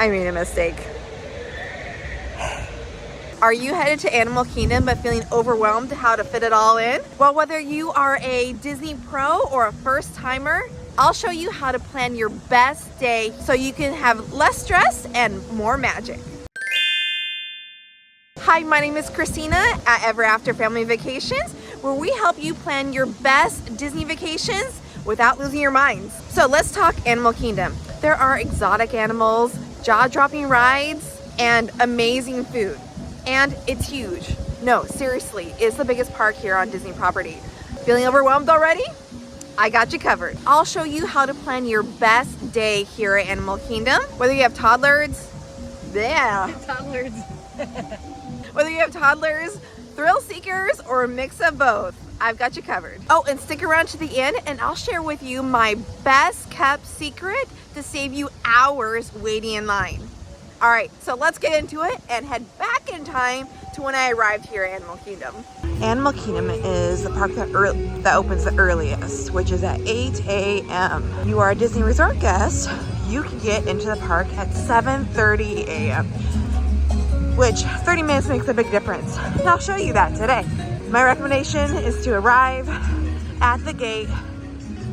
I made a mistake. Are you headed to Animal Kingdom but feeling overwhelmed how to fit it all in? Well, whether you are a Disney pro or a first timer, I'll show you how to plan your best day so you can have less stress and more magic. Hi, my name is Christina at Ever After Family Vacations, where we help you plan your best Disney vacations without losing your minds. So let's talk Animal Kingdom. There are exotic animals, jaw-dropping rides, and amazing food. And it's huge. No, seriously, it's the biggest park here on Disney property. Feeling overwhelmed already? I got you covered. I'll show you how to plan your best day here at Animal Kingdom. Whether you have toddlers, whether you have toddlers, thrill seekers, or a mix of both, I've got you covered. Oh, and stick around to the end and I'll share with you my best kept secret to save you hours waiting in line. All right, so let's get into it and head back in time to when I arrived here at Animal Kingdom. Animal Kingdom is the park that opens the earliest, which is at 8 a.m. You are a Disney Resort guest, you can get into the park at 7:30 a.m., which 30 minutes makes a big difference. And I'll show you that today. My recommendation is to arrive at the gate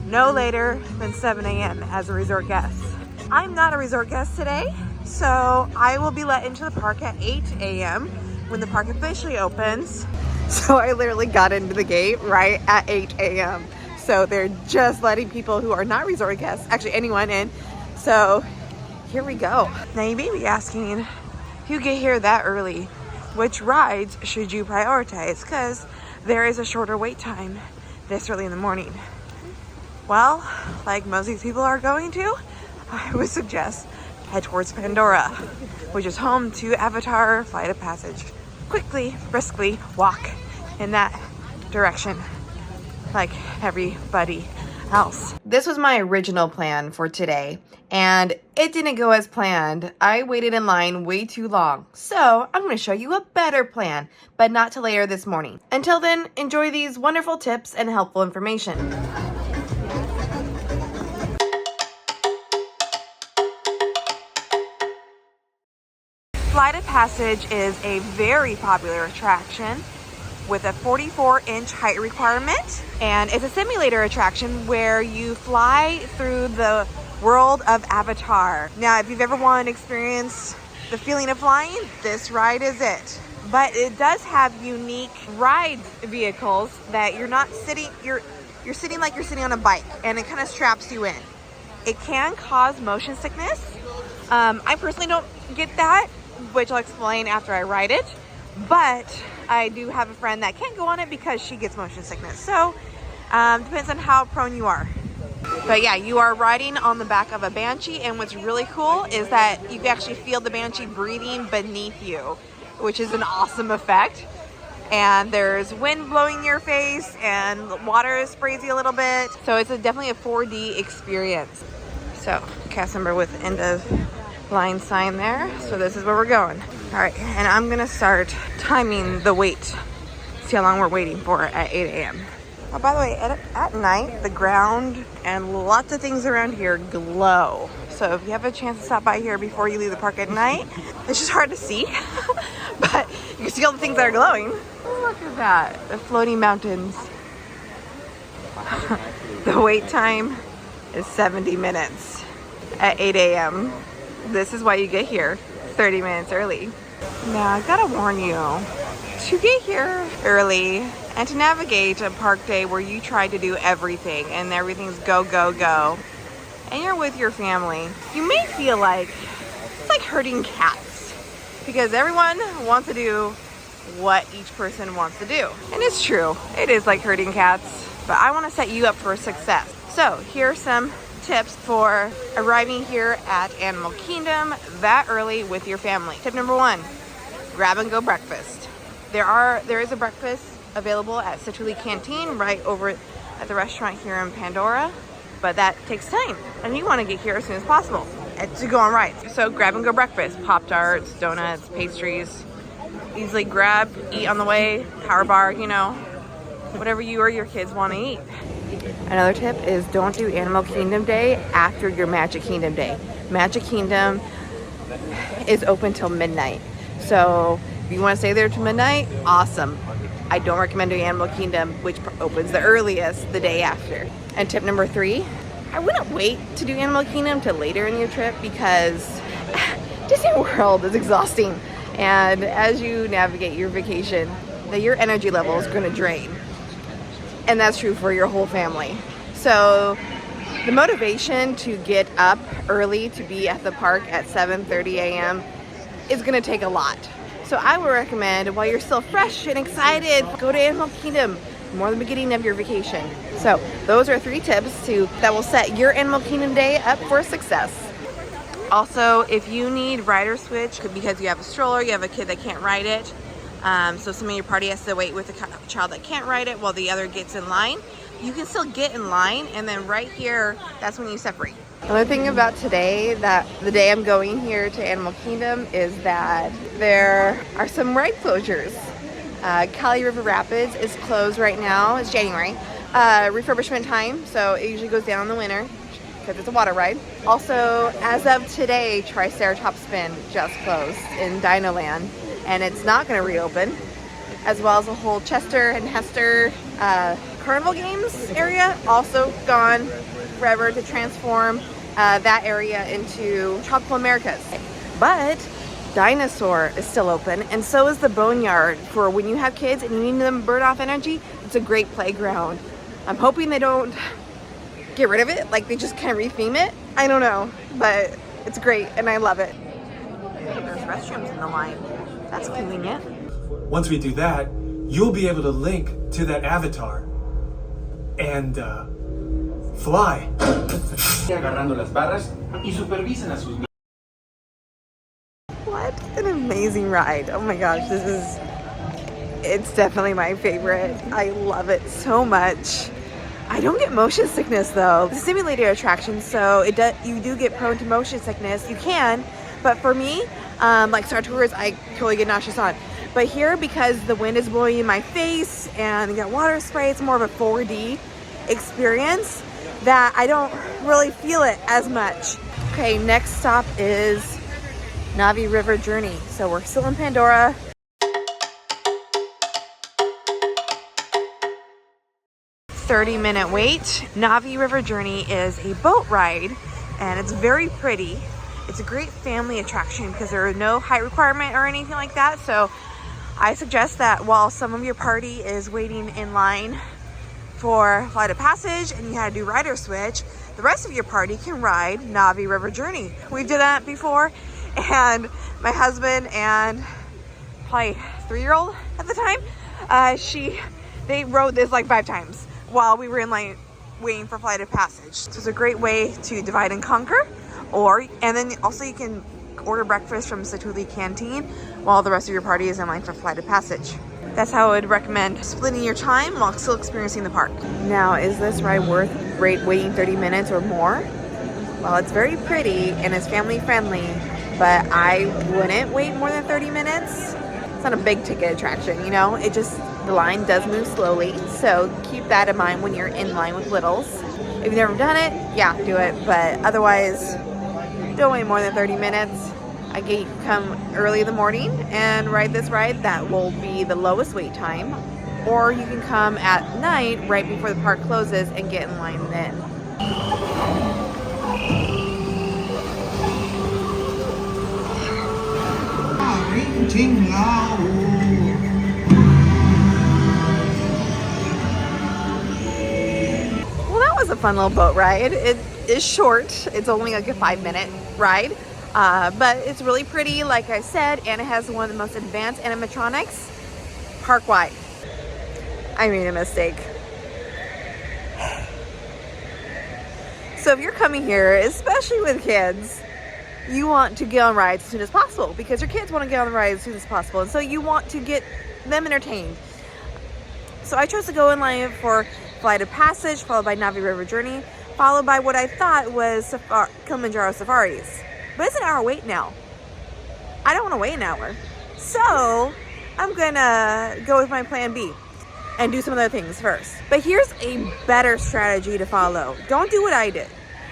no later than 7 a.m. as a resort guest. I'm not a resort guest today, so I will be let into the park at 8 a.m. when the park officially opens. So I literally got into the gate right at 8 a.m. So they're just letting people who are not resort guests, actually anyone in. So here we go. Now you may be asking, if you get here that early, which rides should you prioritize? Because there is a shorter wait time this early in the morning. Well, like most of these people are going to, I would suggest head towards Pandora, which is home to Avatar Flight of Passage. Quickly, briskly walk in that direction like everybody else. This was my original plan for today, and it didn't go as planned. I waited in line way too long. So I'm going to show you a better plan, but not till later this morning. Until then, enjoy these wonderful tips and helpful information. Flight of Passage is a very popular attraction with a 44-inch height requirement, and it's a simulator attraction where you fly through the world of Avatar. Now, if you've ever wanted to experience the feeling of flying, this ride is it. But it does have unique ride vehicles that you're not sitting, you're sitting like you're sitting on a bike, and it kind of straps you in. It can cause motion sickness. I personally don't get that, which I'll explain after I ride it, but I do have a friend that can't go on it because she gets motion sickness. So depends on how prone you are. But yeah, you are riding on the back of a Banshee, and what's really cool is that you can actually feel the Banshee breathing beneath you, which is an awesome effect. And there's wind blowing in your face and water sprays you a little bit. So it's definitely a 4D experience. So cast number with end of line sign there. So this is where we're going. All right, and I'm gonna start timing the wait. See how long we're waiting for at 8 a.m. Oh, by the way, at night, the ground and lots of things around here glow. So if you have a chance to stop by here before you leave the park at night, it's just hard to see, but you can see all the things that are glowing. Oh, look at that, the floating mountains. The wait time is 70 minutes at 8 a.m. This is why you get here 30 minutes early. Now, I gotta warn you, to get here early and to navigate a park day where you try to do everything and everything's go, go, go, and you're with your family, you may feel like it's like herding cats, because everyone wants to do what each person wants to do. And it's true, it is like herding cats, but I want to set you up for success. So here are some tips for arriving here at Animal Kingdom that early with your family. Tip number 1, grab and go breakfast. There is a breakfast available at Satuli Canteen right over at the restaurant here in Pandora, but that takes time and you want to get here as soon as possible to go on rides. So grab and go breakfast, Pop-Tarts, donuts, pastries, easily grab, eat on the way, power bar, you know, whatever you or your kids want to eat. Another tip is don't do Animal Kingdom Day after your Magic Kingdom Day. Magic Kingdom is open till midnight. So if you want to stay there till midnight, awesome. I don't recommend doing Animal Kingdom, which opens the earliest the day after. And tip number 3, I wouldn't wait to do Animal Kingdom till later in your trip because Disney World is exhausting. And as you navigate your vacation, your energy level is going to drain. And that's true for your whole family. So the motivation to get up early to be at the park at 7:30 a.m. is going to take a lot. So I would recommend, while you're still fresh and excited, go to Animal Kingdom more than the beginning of your vacation. So those are 3 tips that will set your Animal Kingdom day up for success. Also, if you need rider switch because you have a stroller, you have a kid that can't ride it, so some of your party has to wait with a child that can't ride it while the other gets in line, you can still get in line, and then right here, that's when you separate. Another thing about today, that the day I'm going here to Animal Kingdom, is that there are some ride closures. Cali River Rapids is closed right now. It's January. Refurbishment time, so it usually goes down in the winter because it's a water ride. Also, as of today, Triceratops Spin just closed in Dino Land, and it's not going to reopen, as well as the whole Chester and Hester Carnival Games area, also gone forever to transform that area into Tropical Americas. But Dinosaur is still open, and so is the Boneyard. For when you have kids and you need them to burn off energy, it's a great playground. I'm hoping they don't get rid of it, like they just kind of retheme it. I don't know, but it's great and I love it. There's restrooms in the line. That's convenient. Once we do that, you'll be able to link to that avatar and fly. Agarrando las barras y supervisan a sus. What an amazing ride. Oh my gosh, it's definitely my favorite. I love it so much. I don't get motion sickness though. It's a simulated attraction, so you do get prone to motion sickness. You can, but for me, like Star Tours, I totally get nauseous on. But here, because the wind is blowing in my face and you got water spray, it's more of a 4D experience that I don't really feel it as much. Okay, next stop is Navi River Journey. So we're still in Pandora. "30-minute wait." Navi River Journey is a boat ride, and it's very pretty. It's a great family attraction because there are no height requirement or anything like that. So I suggest that while some of your party is waiting in line for Flight of Passage and you had to do rider switch, the rest of your party can ride Navi River Journey. We've done that before, and my husband and probably 3-year-old at the time, they rode this like 5 times while we were in line waiting for Flight of Passage. So it's a great way to divide and conquer, and then also you can order breakfast from Satuli Canteen while the rest of your party is in line for Flight of Passage. That's how I would recommend splitting your time while still experiencing the park. Now, is this ride worth waiting 30 minutes or more? Well, it's very pretty and it's family friendly, but I wouldn't wait more than 30 minutes. It's not a big ticket attraction, you know? The line does move slowly, so keep that in mind when you're in line with littles. If you've never done it, yeah, do it, but otherwise, don't wait more than 30 minutes. I get you can come early in the morning and ride this ride. That will be the lowest wait time. Or you can come at night right before the park closes and get in line then. Well, that was a fun little boat ride. It is short. It's only like a 5-minute ride. But it's really pretty, like I said, and it has one of the most advanced animatronics park-wide. I made a mistake. So if you're coming here, especially with kids, you want to get on rides as soon as possible because your kids want to get on the ride as soon as possible. And so you want to get them entertained. So I chose to go in line for Flight of Passage, followed by Navi River Journey, followed by what I thought was Kilimanjaro Safaris. But it's an hour wait now. I don't want to wait an hour. So I'm gonna go with my plan B and do some other things first. But here's a better strategy to follow. Don't do what I did.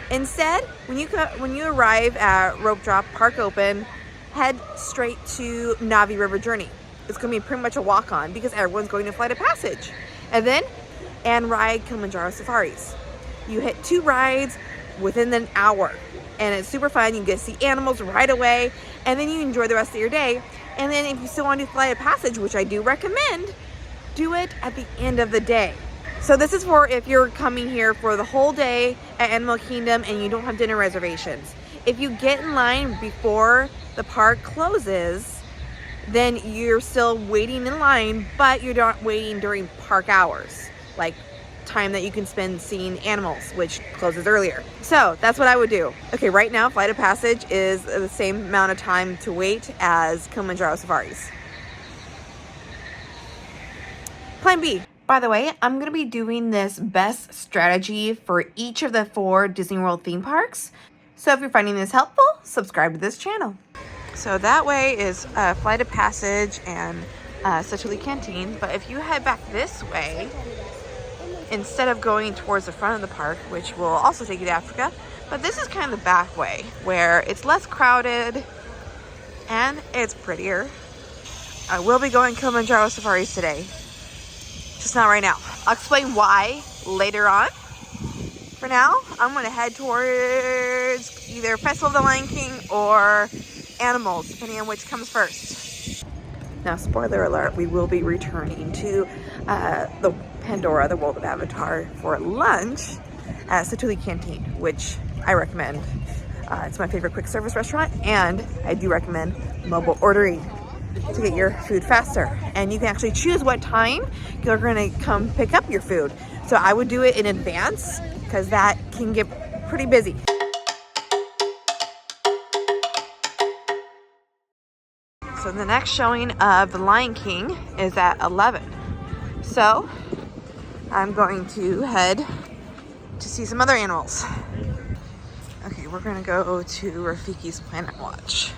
Instead, when you arrive at Rope Drop Park Open, head straight to Navi River Journey. It's going to be pretty much a walk-on because everyone's going to Flight of Passage. And ride Kilimanjaro Safaris. You hit 2 rides within an hour, and it's super fun. You get to see animals right away, and then you enjoy the rest of your day. And then if you still want to do Flight of Passage, which I do recommend, do it at the end of the day. So this is for if you're coming here for the whole day at Animal Kingdom and you don't have dinner reservations. If you get in line before the park closes, then you're still waiting in line, but you're not waiting during park hours, like time that you can spend seeing animals, which closes earlier. So that's what I would do. Okay, right now Flight of Passage is the same amount of time to wait as Kilimanjaro Safaris. Plan B. By the way, I'm going to be doing this best strategy for each of the 4 Disney World theme parks. So if you're finding this helpful, subscribe to this channel. So that way is Flight of Passage and Satuli Canteen. But if you head back this way, instead of going towards the front of the park, which will also take you to Africa, but this is kind of the back way where it's less crowded and it's prettier. I will be going Kilimanjaro Safaris today. Just not right now. I'll explain why later on. For now, I'm going to head towards either Festival of the Lion King or Animals, depending on which comes first. Now, spoiler alert, we will be returning to the Pandora, the World of Avatar, for lunch at Satuli Canteen, which I recommend. It's my favorite quick service restaurant, and I do recommend mobile ordering to get your food faster. And you can actually choose what time you're going to come pick up your food. So I would do it in advance because that can get pretty busy. So the next showing of The Lion King is at 11. So I'm going to head to see some other animals. Okay, we're going to go to Rafiki's Planet Watch.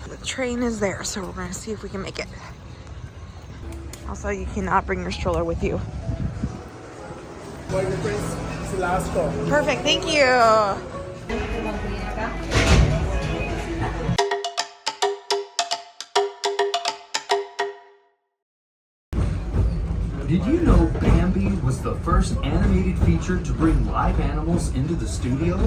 The train is there, so we're going to see if we can make it. Also, you cannot bring your stroller with you. Perfect, thank you. Did you know Bambi was the first animated feature to bring live animals into the studio?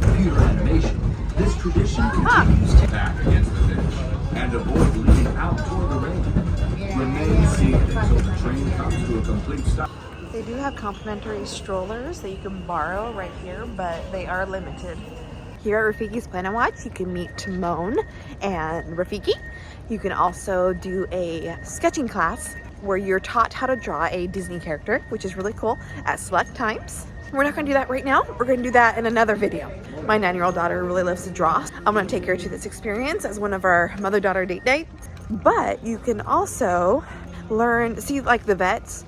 Computer animation. This tradition continues to back against the finish and avoid leading out toward the railing. Remain seated until the train comes to a complete stop. They do have complimentary strollers that you can borrow right here, but they are limited. Here at Rafiki's Planet Watch, you can meet Timon and Rafiki. You can also do a sketching class where you're taught how to draw a Disney character, which is really cool, at select times. We're not gonna do that right now. We're gonna do that in another video. My 9-year-old daughter really loves to draw. I'm gonna take her to this experience as one of our mother-daughter date nights. But you can also see like the vets,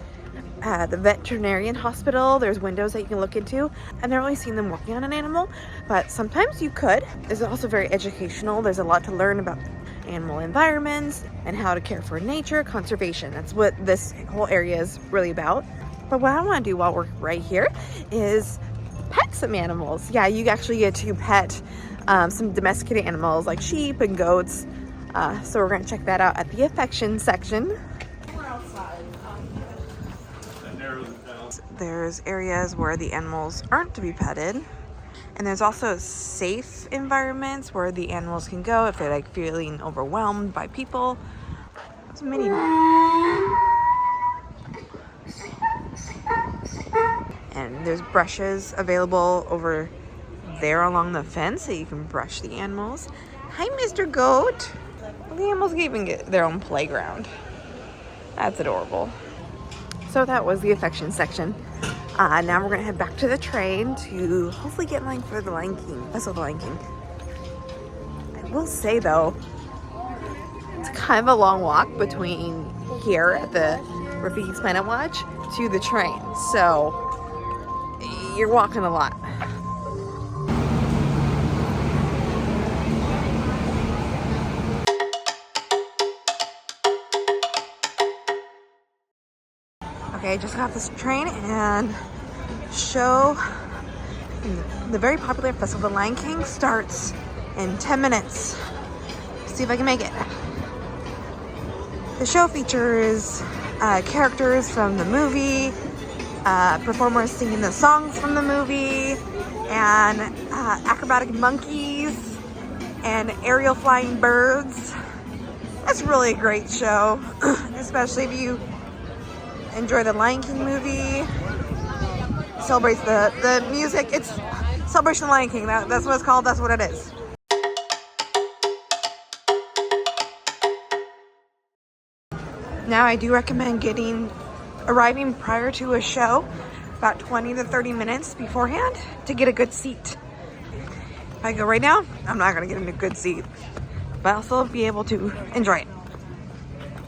the veterinarian hospital. There's windows that you can look into. I've never really seen them working on an animal, but sometimes you could. It's also very educational. There's a lot to learn about animal environments and how to care for nature, conservation. That's what this whole area is really about. But what I want to do while we're right here is pet some animals. Yeah, you actually get to pet some domesticated animals like sheep and goats. So we're going to check that out at the affection section. There's areas where the animals aren't to be petted. And there's also safe environments where the animals can go if they're like feeling overwhelmed by people. There's many. And there's brushes available over there along the fence so you can brush the animals. Hi, Mr. Goat. The animals can even get their own playground. That's adorable. So that was the affection section. Now we're gonna head back to the train to hopefully get in line for the Lion King. Festival of the Lion King. I will say though, it's kind of a long walk between here at the Rafiki's Planet Watch to the train. So you're walking a lot. Okay, I just got this train and show The very popular Festival of the Lion King starts in 10 minutes. See if I can make it. The show features characters from the movie, performers singing the songs from the movie, and acrobatic monkeys and aerial flying birds. It's really a great show, especially if you enjoy the Lion King movie. Celebrates the music. It's Celebration of the Lion King. That's what it's called. That's what it is. Now I do recommend arriving prior to a show, about 20 to 30 minutes beforehand, to get a good seat. If I go right now, I'm not gonna get in a good seat, but I'll still be able to enjoy it.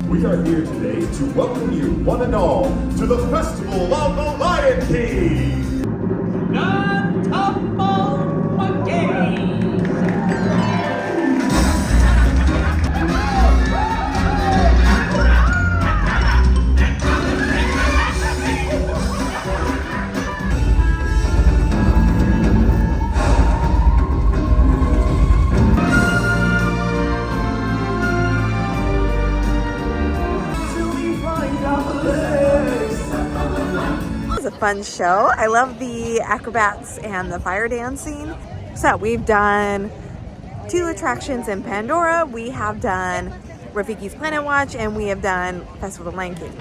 We are here today to welcome you, one and all, to the Festival of the Lion King! Fun show. I love the acrobats and the fire dancing. So we've done 2 attractions in Pandora. We have done Rafiki's Planet Watch, and we have done Festival of the Lion King.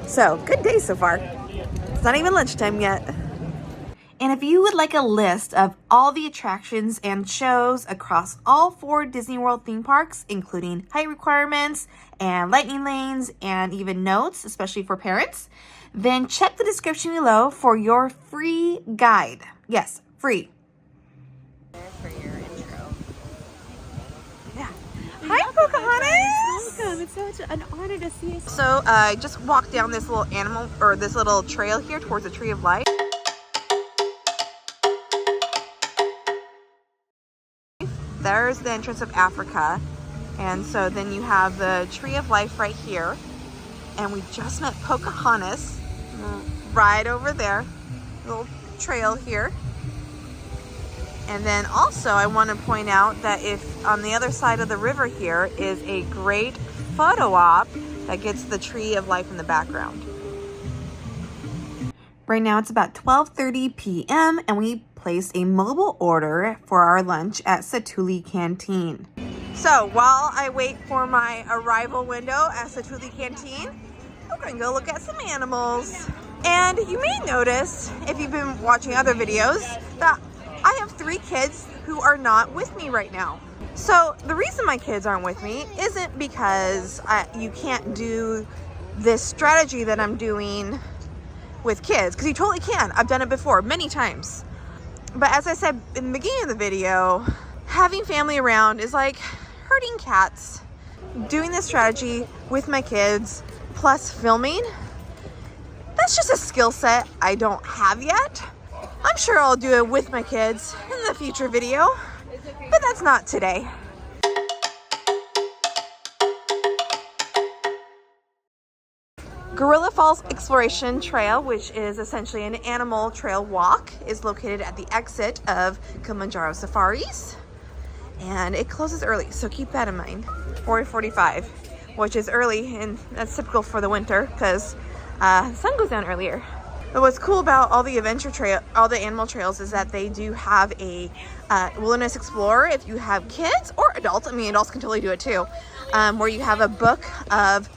So good day so far. It's not even lunchtime yet. And if you would like a list of all the attractions and shows across all 4 Disney World theme parks, including height requirements and lightning lanes and even notes, especially for parents, then check the description below for your free guide. Yes, free. For your intro. Yeah. Hi, Pocahontas. Welcome. It's such an honor to see you. So I just walked down this little trail here towards the Tree of Life. There's the entrance of Africa. And so then you have the Tree of Life right here. And we just met Pocahontas right over there. Little trail here. And then also I want to point out that if on the other side of the river here is a great photo op that gets the Tree of Life in the background. Right now it's about 12:30 p.m. and we placed a mobile order for our lunch at Satuli Canteen. So while I wait for my arrival window at Satuli Canteen, we're going to go look at some animals. And you may notice, if you've been watching other videos, that I have 3 kids who are not with me right now. So the reason my kids aren't with me isn't because you can't do this strategy that I'm doing with kids, because you totally can. I've done it before many times. But as I said in the beginning of the video, having family around is like herding cats. Doing this strategy with my kids plus filming, that's just a skill set I don't have yet. I'm sure I'll do it with my kids in the future video, but that's not today. Gorilla Falls Exploration Trail, which is essentially an animal trail walk, is located at the exit of Kilimanjaro Safaris. And it closes early, so keep that in mind. 4:45, which is early, and that's typical for the winter because the sun goes down earlier. But what's cool about all the all the animal trails is that they do have a Wilderness Explorer if you have kids or adults. I mean, adults can totally do it too, where you have a book of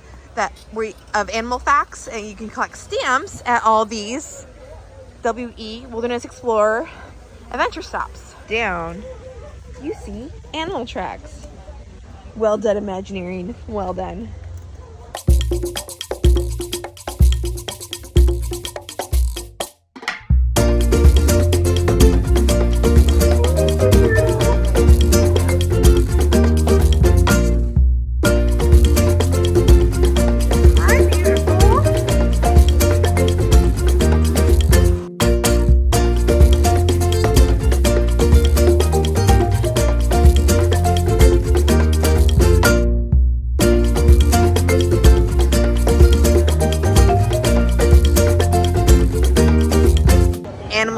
animal facts, and you can collect stamps at all these WE Wilderness Explorer adventure stops. Down, you see animal tracks. Well done, Imagineering. Well done.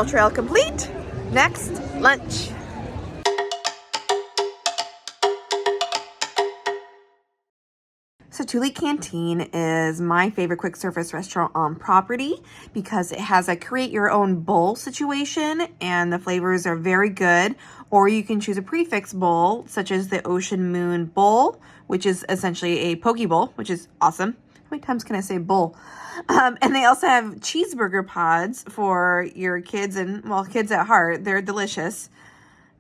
trail complete. Next, lunch. Satuli Canteen is my favorite quick service restaurant on property because it has a create your own bowl situation and the flavors are very good. Or you can choose a prefix bowl such as the Ocean Moon Bowl, which is essentially a poke bowl, which is awesome. How many times can I say bowl? And they also have cheeseburger pods for your kids and, well, kids at heart. They're delicious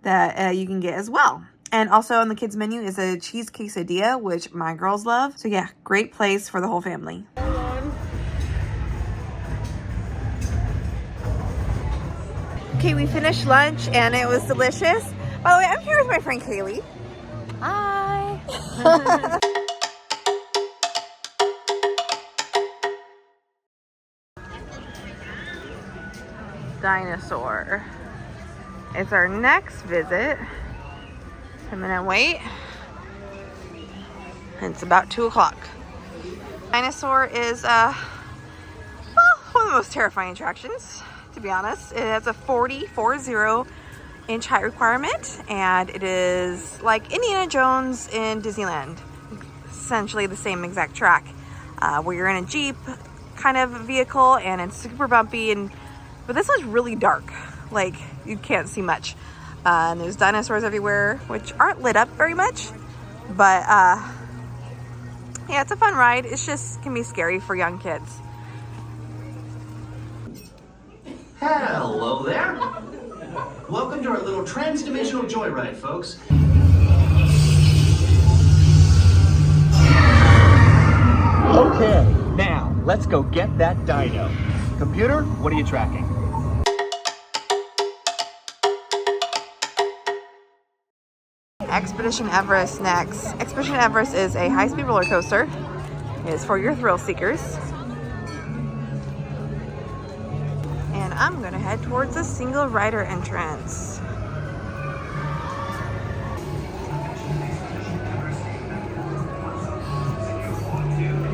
that you can get as well. And also on the kids menu is a cheese quesadilla, which my girls love. So yeah, great place for the whole family. Okay, we finished lunch and it was delicious. By the way, I'm here with my friend Kaylee. Hi. Dinosaur. It's our next visit. 10-minute wait. It's about 2 o'clock. Dinosaur is well, one of the most terrifying attractions, to be honest. It has a 40-inch height requirement, and it is like Indiana Jones in Disneyland. Essentially the same exact track, where you're in a Jeep kind of vehicle, and it's super bumpy, but this one's really dark. Like, you can't see much. And there's dinosaurs everywhere, which aren't lit up very much. But, yeah, it's a fun ride. It's just can be scary for young kids. Hello there. Welcome to our little trans-dimensional joyride, folks. Okay, now let's go get that dino. Computer, what are you tracking? Expedition Everest next. Expedition Everest is a high-speed roller coaster. It is for your thrill seekers. And I'm gonna head towards the single rider entrance.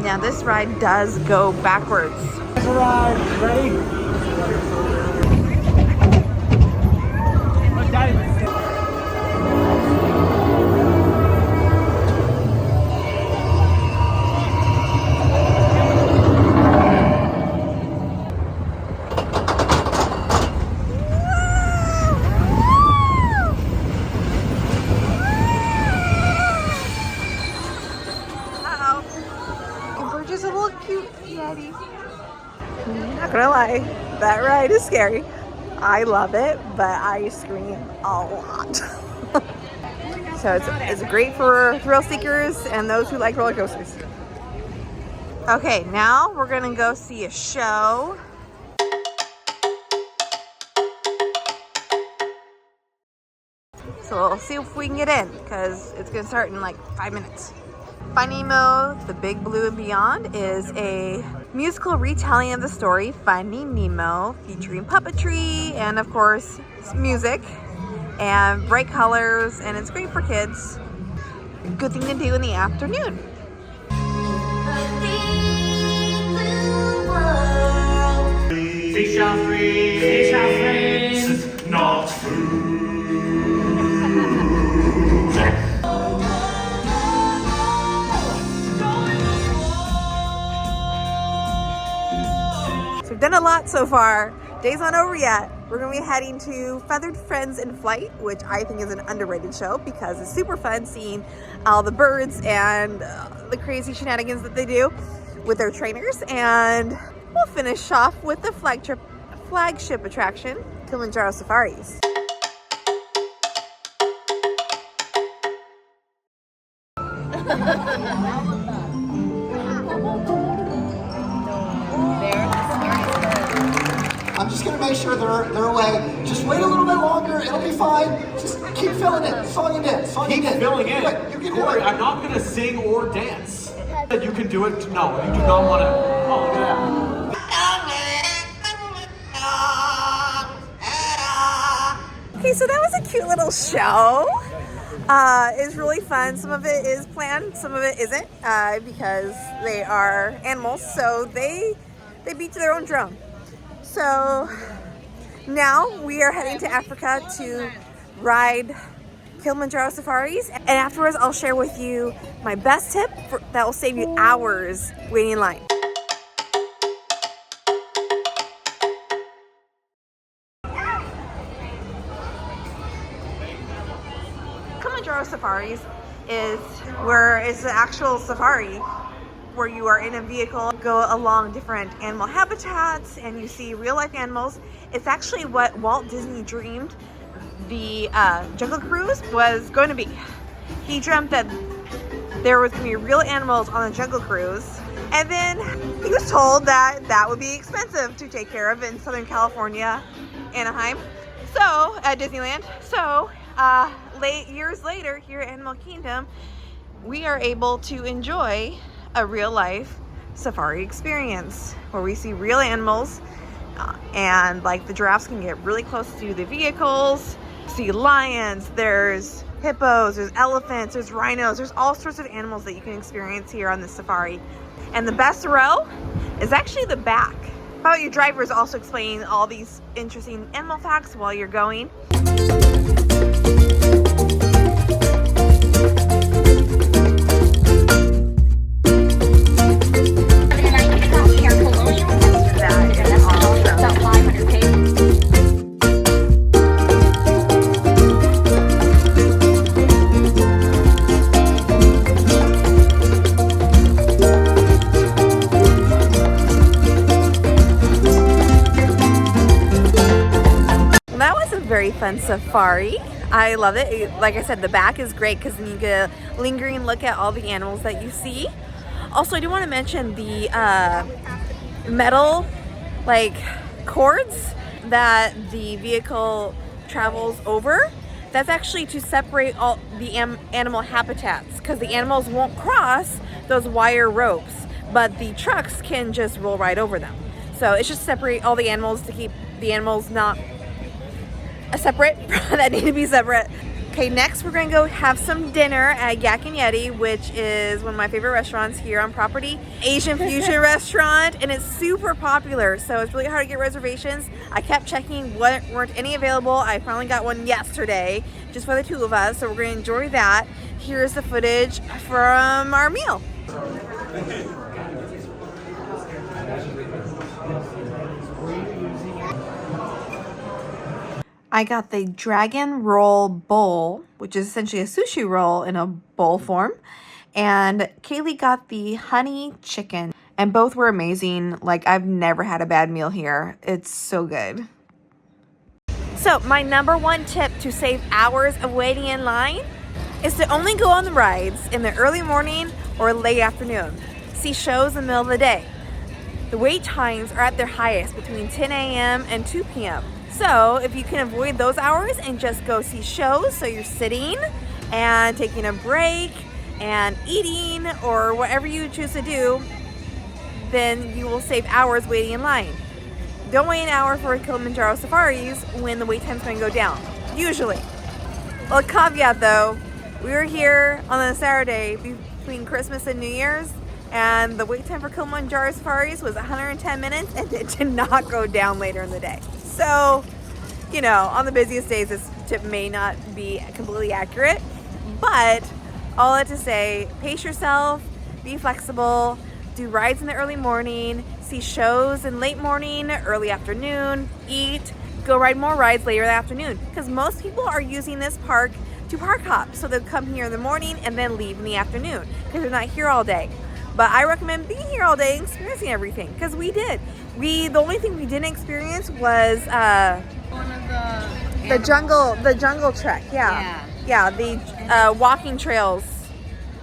Now this ride does go backwards. Ready? Not gonna lie, that ride is scary. I love it, but I scream a lot. So it's great for thrill seekers and those who like roller coasters. Okay, now we're gonna go see a show. So we'll see if we can get in, because it's gonna start in like 5 minutes. Finding Nemo, The Big Blue and Beyond is a musical retelling of the story Finding Nemo, featuring puppetry and of course music and bright colors, and it's great for kids. Good thing to do in the afternoon. Fish are free, fish are friends, not food. So we've done a lot so far. Day's not over yet. We're gonna be heading to Feathered Friends in Flight, which I think is an underrated show because it's super fun seeing all the birds and the crazy shenanigans that they do with their trainers. And we'll finish off with the flagship attraction, Kilimanjaro Safaris. I'm just gonna make sure they're away. Just wait a little bit longer, it'll be fine. Just keep filling it, filling it in, filling it in. Keep filling in. Wait, you can do Corey, it. I'm not gonna sing or dance. You can do it. No, you do not want to. Oh, look at that. Okay, so that was a cute little show. It's really fun. Some of it is planned, some of it isn't, because they are animals, so they beat to their own drum. So Now we are heading to Africa to ride Kilimanjaro Safaris, and afterwards I'll share with you my best tip that will save you hours waiting in line. Kilimanjaro Safaris is where it's an actual safari where you are in a vehicle, go along different animal habitats, and you see real life animals. It's actually what Walt Disney dreamed the Jungle Cruise was going to be. He dreamt that there was going to be real animals on the Jungle Cruise, and then he was told that that would be expensive to take care of in Southern California, Anaheim, so at Disneyland. So years later, here at Animal Kingdom, we are able to enjoy a real life safari experience where we see real animals, and like the giraffes can get really close to the vehicles, see lions, there's hippos, there's elephants, there's rhinos, there's all sorts of animals that you can experience here on this safari. And the best row is actually the back. How about your drivers also explaining all these interesting animal facts while you're going? Very fun safari. I love it. Like I said, the back is great because then you get a lingering look at all the animals that you see. Also, I do want to mention the metal like cords that the vehicle travels over. That's actually to separate all the animal habitats, because the animals won't cross those wire ropes, but the trucks can just roll right over them. So it's just separate all the animals to keep the animals not separate that need to be separate. Okay, next we're gonna go have some dinner at Yak and Yeti, which is one of my favorite restaurants here on property. Asian fusion restaurant, and it's super popular, so it's really hard to get reservations. I kept checking, weren't any available. I finally got one yesterday just for the two of us, so we're gonna enjoy that. Here's the footage from our meal. I got the dragon roll bowl, which is essentially a sushi roll in a bowl form. And Kaylee got the honey chicken. And both were amazing. Like, I've never had a bad meal here. It's so good. So my number one tip to save hours of waiting in line is to only go on the rides in the early morning or late afternoon. See shows in the middle of the day. The wait times are at their highest between 10 a.m. and 2 p.m. So if you can avoid those hours and just go see shows, so you're sitting and taking a break and eating or whatever you choose to do, then you will save hours waiting in line. Don't wait an hour for Kilimanjaro Safaris when the wait time's going to go down, usually. Well, caveat though, we were here on a Saturday between Christmas and New Year's, and the wait time for Kilimanjaro Safaris was 110 minutes, and it did not go down later in the day. So, you know, on the busiest days, this tip may not be completely accurate, but all that to say, pace yourself, be flexible, do rides in the early morning, see shows in late morning, early afternoon, eat, go ride more rides later in the afternoon, because most people are using this park to park hop. So they'll come here in the morning and then leave in the afternoon because they're not here all day. But I recommend being here all day and experiencing everything, because we did. The only thing we didn't experience was One of the jungle trek. Yeah, the walking trails.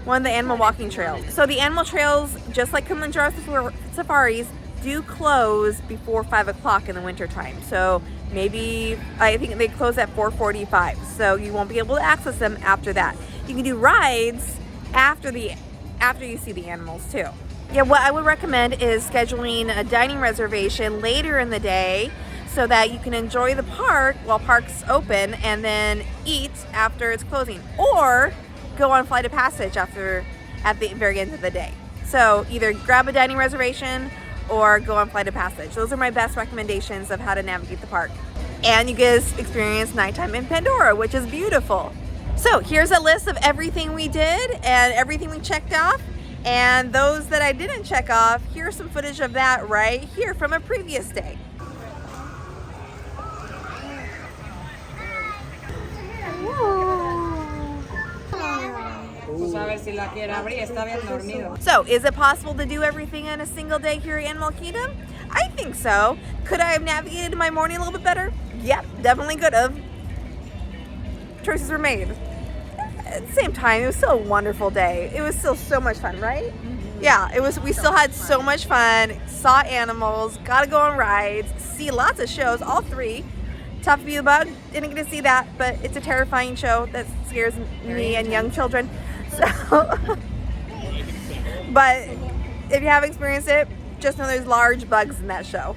One of the animal walking trails. So the animal trails, just like Kilimanjaro Safaris, do close before 5 o'clock in the winter time. So maybe, I think they close at 4:45. So you won't be able to access them after that. You can do rides after you see the animals too. Yeah, what I would recommend is scheduling a dining reservation later in the day so that you can enjoy the park while park's open and then eat after it's closing. Or go on Flight of Passage at the very end of the day. So either grab a dining reservation or go on Flight of Passage. Those are my best recommendations of how to navigate the park. and you get to experience nighttime in Pandora, which is beautiful. So here's a list of everything we did and everything we checked off. And those that I didn't check off, here's some footage of that right here from a previous day. So, is it possible to do everything in a single day here at Animal Kingdom? I think so. Could I have navigated my morning a little bit better? Yep, definitely could have. Choices were made. At the same time, it was still a wonderful day. It was still so much fun, right? Mm-hmm. Yeah, it was. We still had so much fun. Saw animals, got to go on rides, see lots of shows, all 3. Tough to be the bug, didn't get to see that, but it's a terrifying show that scares me and young children. So, but if you haven't experienced it, just know there's large bugs in that show,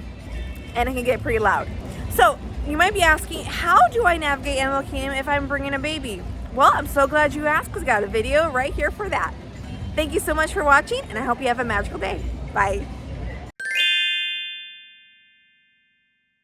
and it can get pretty loud. So you might be asking, how do I navigate Animal Kingdom if I'm bringing a baby? Well, I'm so glad you asked, because I got a video right here for that. Thank you so much for watching, and I hope you have a magical day. Bye.